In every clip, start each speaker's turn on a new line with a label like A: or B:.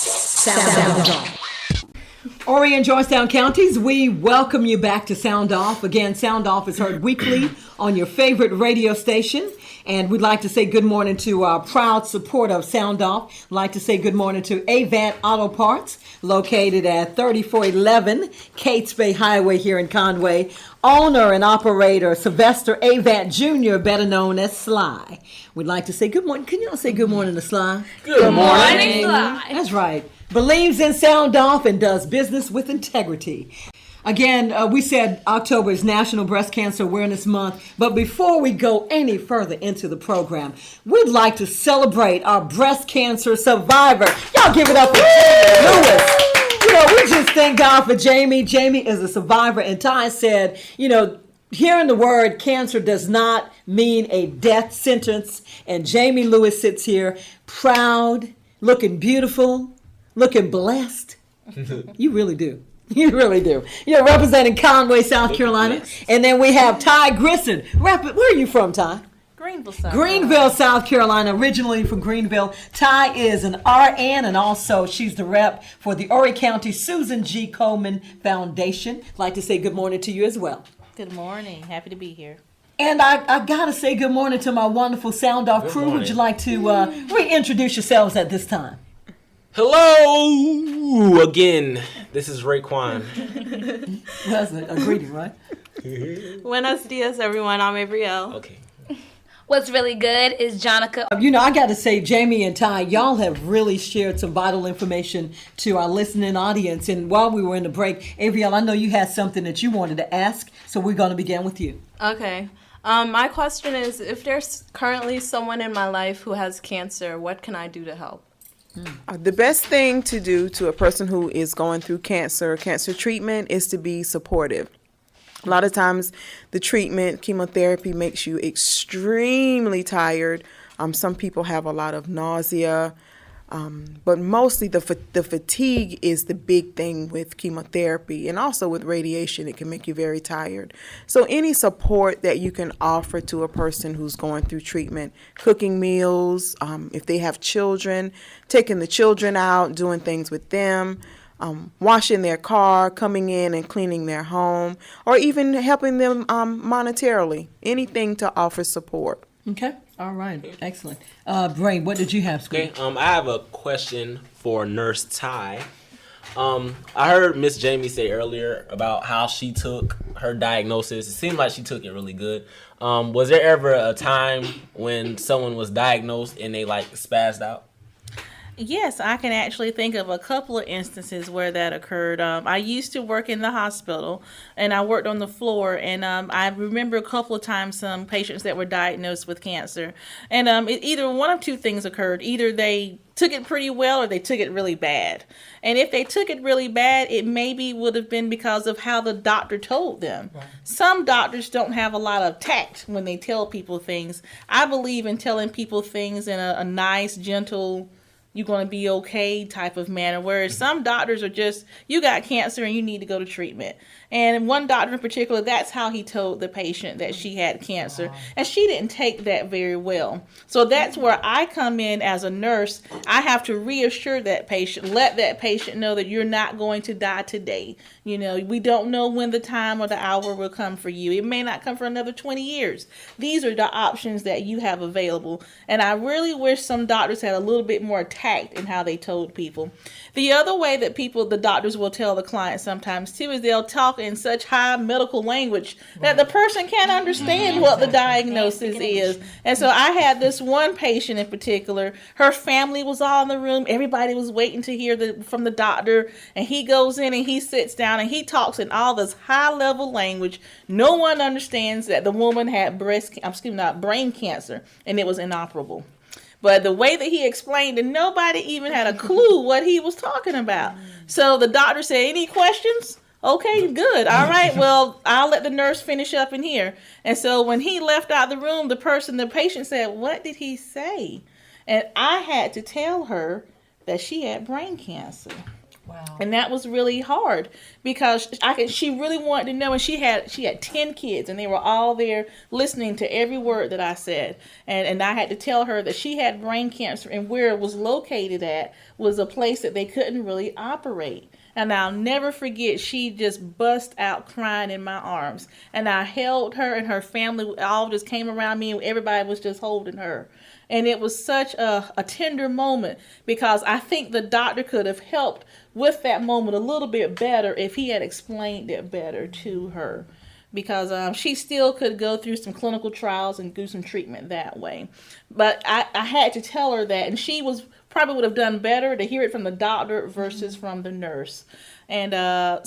A: Sound Off. Horry and Georgetown counties, we welcome you back to Sound Off. Again, Sound Off is heard weekly on your favorite radio station. And we'd like to say good morning to our proud supporter of Sound Off. I'd like to say good morning to Avant Auto Parts, located at 3411 Kates Bay Highway here in Conway. Owner and operator Sylvester Avant Jr., better known as Sly. We'd like to say good morning. Can y'all say good morning to Sly?
B: Good morning, Sly.
A: That's right. Believes in Sound Off and does business with integrity. Again, we said October is National Breast Cancer Awareness Month, but before we go any further into the program, we'd like to celebrate our breast cancer survivor. Y'all give it up for Jamie Lewis. You know, we just thank God for Jamie. Jamie is a survivor, and Ty said, you know, hearing the word cancer does not mean a death sentence, and Jamie Lewis sits here proud, looking beautiful, looking blessed. You really do. You really do. You're representing Conway, South Carolina. And then we have Ty Grissom. Where are you from, Ty? Greenville, South Carolina. Originally from Greenville. Ty is an RN, and also she's the rep for the Horry County Susan G. Coleman Foundation. I'd like to say good morning to you as well.
C: Good morning. Happy to be here.
A: And I got to say good morning to my wonderful Sound Off crew. Would you like to reintroduce yourselves at this time?
B: Hello again. This is Raekwon.
A: That's a greeting, right?
C: Buenos dias, everyone. I'm Abrielle.
B: Okay.
D: What's really good is Jonica.
A: You know, I got to say, Jamie and Ty, y'all have really shared some vital information to our listening audience. And while we were in the break, Abrielle, I know you had something that you wanted to ask, so we're going to begin with you.
C: Okay. My question is, if there's currently someone in my life who has cancer, what can I do to help?
E: The best thing to do to a person who is going through cancer treatment, is to be supportive. A lot of times the treatment, chemotherapy, makes you extremely tired. Some people have a lot of nausea, but mostly the fatigue is the big thing with chemotherapy, and also with radiation. It can make you very tired. So any support that you can offer to a person who's going through treatment, cooking meals, if they have children, taking the children out, doing things with them, washing their car, coming in and cleaning their home, or even helping them monetarily, anything to offer support.
A: Okay. All right. Excellent. Brain, what did you have, Squeak?
B: Okay. I have a question for Nurse Ty. I heard Miss Jamie say earlier about how she took her diagnosis. It seemed like she took it really good. Was there ever a time when someone was diagnosed and they spazzed out?
C: Yes, I can actually think of a couple of instances where that occurred. I used to work in the hospital, and I worked on the floor, and I remember a couple of times some patients that were diagnosed with cancer. And either one of two things occurred. Either they took it pretty well or they took it really bad. And if they took it really bad, it maybe would have been because of how the doctor told them. Right. Some doctors don't have a lot of tact when they tell people things. I believe in telling people things in a nice, gentle, you're going to be okay type of manner, whereas some doctors are just, you got cancer and you need to go to treatment. And one doctor in particular, that's how he told the patient that she had cancer. Wow. And she didn't take that very well. So that's where I come in as a nurse. I have to reassure that patient, let that patient know that you're not going to die today. You know, we don't know when the time or the hour will come for you. It may not come for another 20 years. These are the options that you have available. And I really wish some doctors had a little bit more tact in how they told people. The other way that the doctors will tell the client sometimes too, is they'll talk in such high medical language that the person can't understand what the diagnosis is. And so I had this one patient in particular, her family was all in the room. Everybody was waiting to hear from the doctor. And he goes in and he sits down and he talks in all this high level language. No one understands that the woman had brain cancer, and it was inoperable. But the way that he explained it, nobody even had a clue what he was talking about. So the doctor said, any questions? Okay, good. All right, well, I'll let the nurse finish up in here. And so when he left out the room, the patient said, what did he say? And I had to tell her that she had brain cancer.
A: Wow.
C: And that was really hard because she really wanted to know, and she had 10 kids, and they were all there listening to every word that I said. And I had to tell her that she had brain cancer, and where it was located at was a place that they couldn't really operate. And I'll never forget, she just bust out crying in my arms. And I held her, and her family all just came around me, and everybody was just holding her. And it was such a tender moment, because I think the doctor could have helped with that moment a little bit better if he had explained it better to her. Because she still could go through some clinical trials and do some treatment that way. But I had to tell her that, and she probably would have done better to hear it from the doctor versus from the nurse. And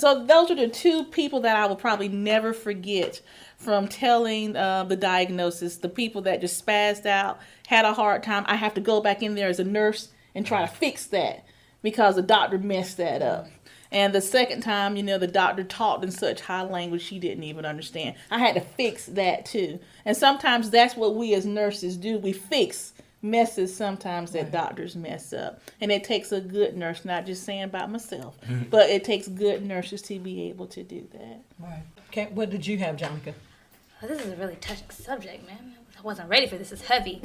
C: so those are the two people that I will probably never forget from telling the diagnosis. The people that just spazzed out, had a hard time. I have to go back in there as a nurse and try to fix that because the doctor messed that up. And the second time, the doctor talked in such high language she didn't even understand. I had to fix that too. And sometimes that's what we as nurses do. We fix messes sometimes that doctors mess up. And it takes a good nurse, not just saying about myself, but it takes good nurses to be able to do that.
A: Right. Okay, what did you have, Jonica?
D: Oh, this is a really touching subject, man. I wasn't ready for this. It's heavy.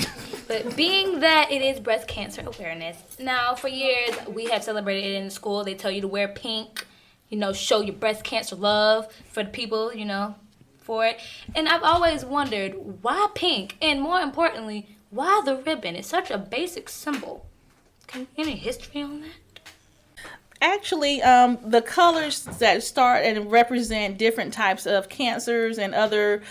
D: But being that it is breast cancer awareness, now for years we have celebrated it in school. They tell you to wear pink, show your breast cancer love for the people, for it. And I've always wondered, why pink? And more importantly, why the ribbon? It's such a basic symbol. Any history on that?
C: Actually, the colors that start and represent different types of cancers and other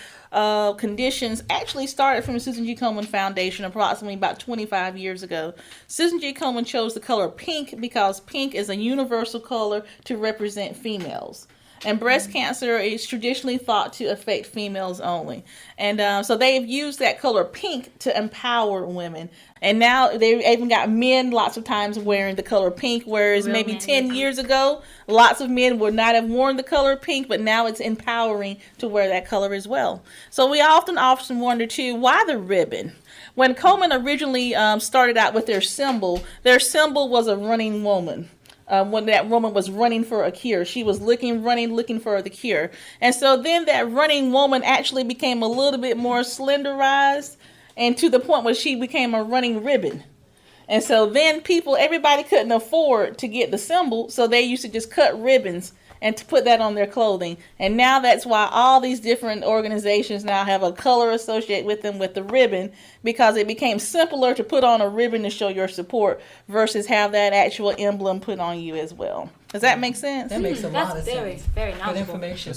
C: conditions actually started from the Susan G. Komen Foundation approximately about 25 years ago. Susan G. Komen chose the color pink because pink is a universal color to represent females. And breast cancer is traditionally thought to affect females only. And so they've used that color pink to empower women. And now they've even got men lots of times wearing the color pink, whereas maybe 10 years ago, lots of men would not have worn the color pink, but now it's empowering to wear that color as well. So we often wonder too, why the ribbon? When Komen originally started out with their symbol was a running woman. When that woman was running for a cure. She was looking for the cure. And so then that running woman actually became a little bit more slenderized, and to the point where she became a running ribbon. And so then everybody couldn't afford to get the symbol, so they used to just cut ribbons and to put that on their clothing. And now that's why all these different organizations now have a color associated with them with the ribbon, because it became simpler to put on a ribbon to show your support versus have that actual emblem put on you as well. Does that make sense?
A: That makes a lot of
D: That's
A: sense.
D: very
A: Good
D: knowledgeable.
A: information.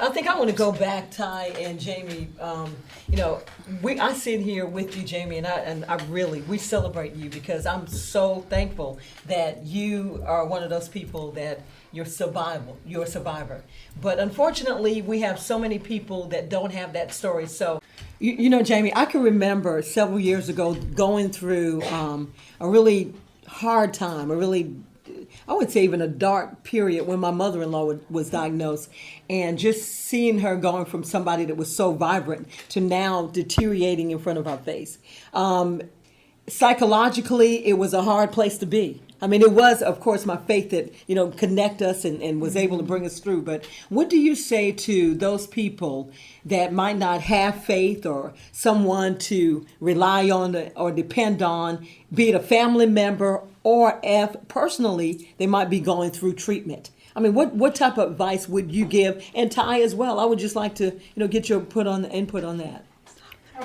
A: I think I want to go back, Ty and Jamie. I sit here with you, Jamie, and I really, we celebrate you because I'm so thankful that you are one of those people that you're a survivor. But unfortunately, we have so many people that don't have that story. So, Jamie, I can remember several years ago going through a really hard time, I would say even a dark period when my mother-in-law was diagnosed, and just seeing her going from somebody that was so vibrant to now deteriorating in front of our face. Psychologically, it was a hard place to be. I mean, it was, of course, my faith that, connect us and was able to bring us through. But what do you say to those people that might not have faith or someone to rely on or depend on, be it a family member or if personally they might be going through treatment? I mean, what type of advice would you give? And Ty as well. I would just like to, get your input on that.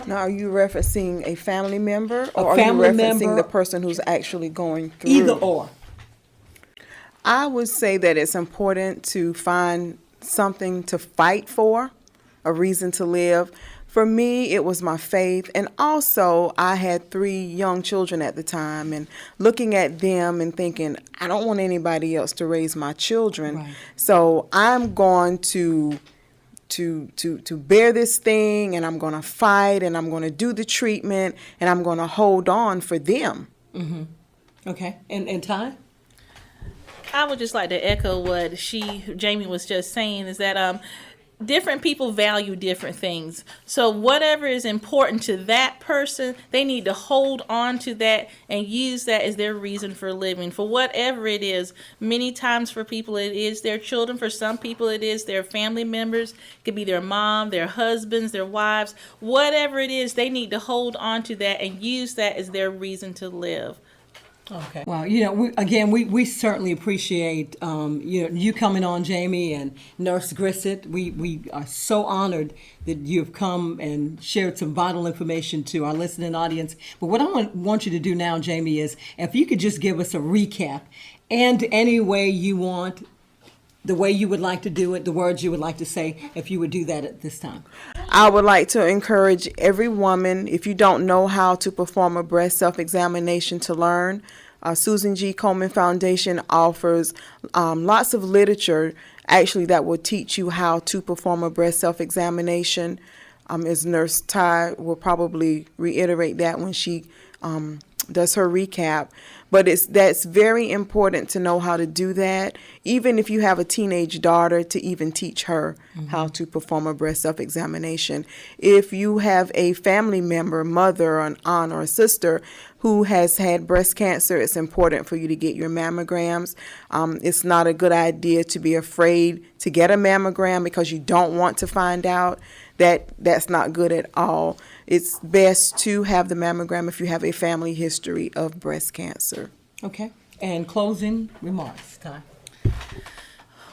E: Now, are you referencing a family member,
A: A
E: or
A: family
E: are you referencing
A: member.
E: the person who's actually going through?
A: Either or.
E: I would say that it's important to find something to fight for, a reason to live. For me, it was my faith, and also I had 3 young children at the time, and looking at them and thinking, I don't want anybody else to raise my children,
A: Right.
E: so I'm going to bear this thing, and I'm going to fight, and I'm going to do the treatment, and I'm going to hold on for them.
A: Okay. And Ty?
C: I would just like to echo what Jamie was just saying, is that different people value different things. So whatever is important to that person, they need to hold on to that and use that as their reason for living. For whatever it is, many times for people it is their children. For some people it is their family members. It could be their mom, their husbands, their wives. Whatever it is, they need to hold on to that and use that as their reason to live.
A: Okay. Well, we certainly appreciate you coming on, Jamie, and Nurse Grissett. We are so honored that you've come and shared some vital information to our listening audience. But what I want you to do now, Jamie, is if you could just give us a recap, and any way you want, the way you would like to do it, the words you would like to say, if you would do that at this time.
E: I would like to encourage every woman, if you don't know how to perform a breast self-examination, to learn. Susan G. Komen Foundation offers lots of literature actually that will teach you how to perform a breast self-examination. As Nurse Ty will probably reiterate that when she does her recap. But that's very important to know how to do that, even if you have a teenage daughter, to even teach her how to perform a breast self-examination. If you have a family member, mother, an aunt, or a sister who has had breast cancer, it's important for you to get your mammograms. It's not a good idea to be afraid to get a mammogram because you don't want to find out. That's not good at all. It's best to have the mammogram if you have a family history of breast cancer.
A: Okay. And closing remarks, Ty.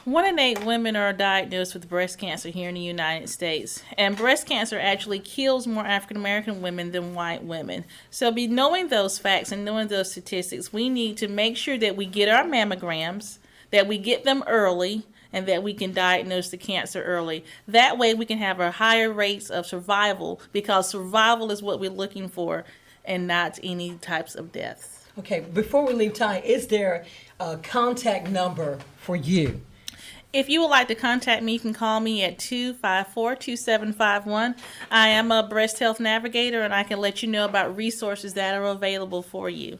C: 1 in 8 women are diagnosed with breast cancer here in the United States. And breast cancer actually kills more African American women than white women. So knowing those facts and knowing those statistics, we need to make sure that we get our mammograms, that we get them early, and that we can diagnose the cancer early. That way we can have our higher rates of survival, because survival is what we're looking for and not any types of deaths.
A: Okay, before we leave, Ty, is there a contact number for you?
C: If you would like to contact me, you can call me at 254-2751. I am a breast health navigator, and I can let you know about resources that are available for you.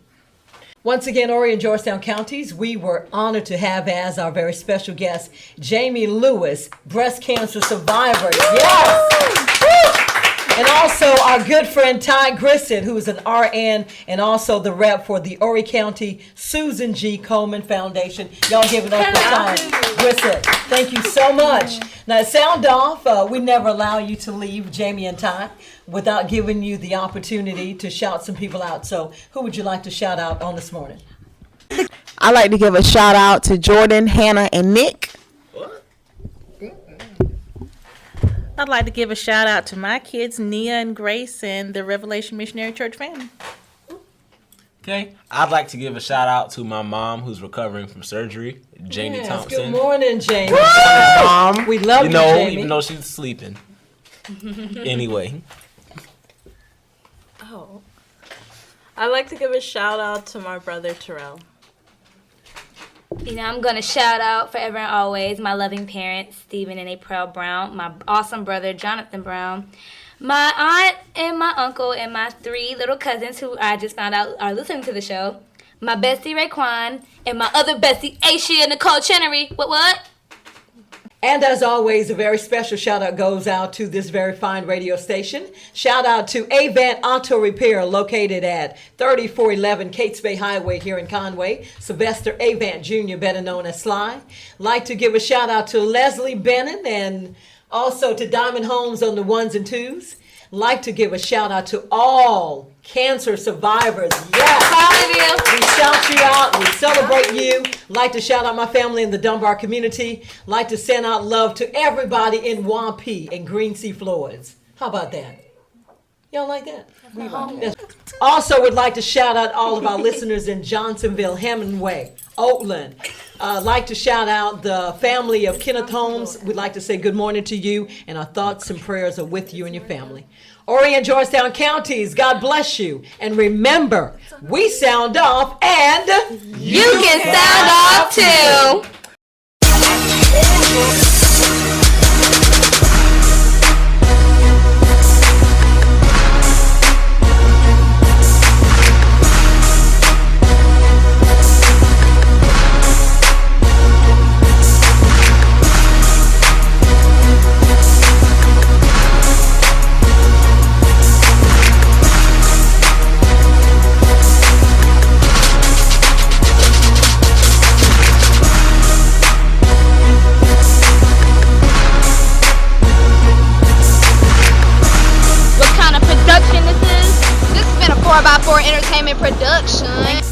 A: Once again, Horry and Georgetown counties, we were honored to have as our very special guest, Jamie Lewis, breast cancer survivor. Yes! Woo! And also our good friend Ty Grissett, who is an RN and also the rep for the Horry County Susan G. Komen Foundation. Y'all give it up for Ty Grissett. Thank you so much. Now, sound off. We never allow you to leave, Jamie and Ty, without giving you the opportunity to shout some people out. So who would you like to shout out on this morning?
E: I'd like to give a shout out to Jordan, Hannah, and Nick.
C: I'd like to give a shout out to my kids, Nia and Grace, and the Revelation Missionary Church family.
B: Okay, I'd like to give a shout out to my mom who's recovering from surgery, Jamie Thompson.
A: Good morning, Jamie.
B: Mom,
A: we love you, Jamie.
B: Even though she's sleeping. Anyway.
F: Oh, I'd like to give a shout out to my brother Terrell.
D: I'm going to shout out forever and always my loving parents, Stephen and April Brown, my awesome brother, Jonathan Brown, my aunt and my uncle, and my 3 little cousins who I just found out are listening to the show, my bestie, Raekwon, and my other bestie, Aisha Nicole Chenery. What?
A: And as always, a very special shout out goes out to this very fine radio station. Shout out to Avant Auto Repair, located at 3411 Kates Bay Highway here in Conway. Sylvester Avant Jr., better known as Sly. Like to give a shout out to Leslie Bennett and also to Diamond Homes on the 1s and 2s. Like to give a shout out to all cancer survivors. Yes. We shout you out. We celebrate you. Like to shout out my family in the Dunbar community. Like to send out love to everybody in Waupee and Green Sea Floyds. How about that? Y'all like that? Yes. Also would like to shout out all of our listeners in Johnsonville, Hemingway, Oakland. Like to shout out the family of Kenneth Holmes. We'd like to say good morning to you, and our thoughts and prayers are with you and your family. Horry and Georgetown counties, God bless you. And remember, we sound off and
D: You can sound off too.
G: Production.